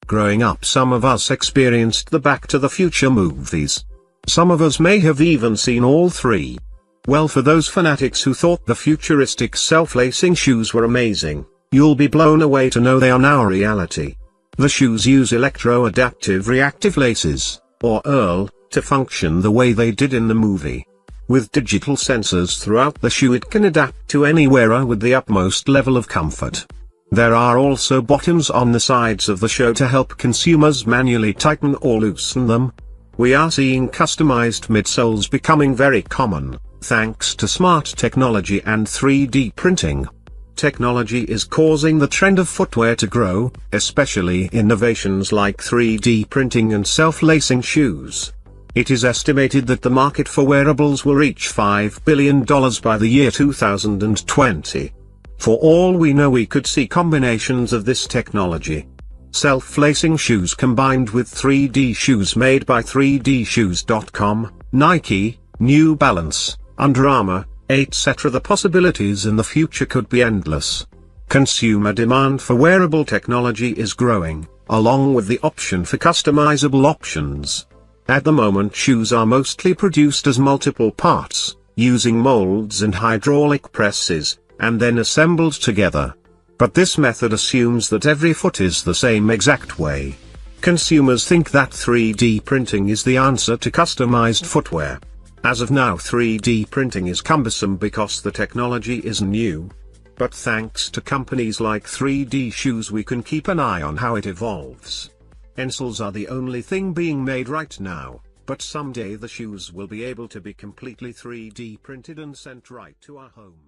Growing up, some of us experienced the Back to the Future movies. Some of us may have even seen all three. Well, for those fanatics who thought the futuristic self-lacing shoes were amazing, you'll be blown away to know they are now reality. The shoes use electro-adaptive reactive laces, or EARL, to function the way they did in the movie. With digital sensors throughout the shoe, it can adapt to any wearer with the utmost level of comfort. There are also buttons on the sides of the shoe to help consumers manually tighten or loosen them. We are seeing customized midsoles becoming very common, thanks to smart technology and 3D printing. Technology is causing the trend of footwear to grow, especially innovations like 3D printing and self-lacing shoes. It is estimated that the market for wearables will reach $5 billion by the year 2020. For all we know, we could see combinations of this technology. Self-lacing shoes combined with 3D shoes made by 3dshoes.com, Nike, New Balance, Under Armour, etc. The possibilities in the future could be endless. Consumer demand for wearable technology is growing, along with the option for customizable options. At the moment, shoes are mostly produced as multiple parts, using molds and hydraulic presses, and then assembled together. But this method assumes that every foot is the same exact way. Consumers think that 3D printing is the answer to customized footwear. As of now, 3D printing is cumbersome because the technology is new. But thanks to companies like 3D Shoes, we can keep an eye on how it evolves. Insoles are the only thing being made right now, but someday the shoes will be able to be completely 3D printed and sent right to our home.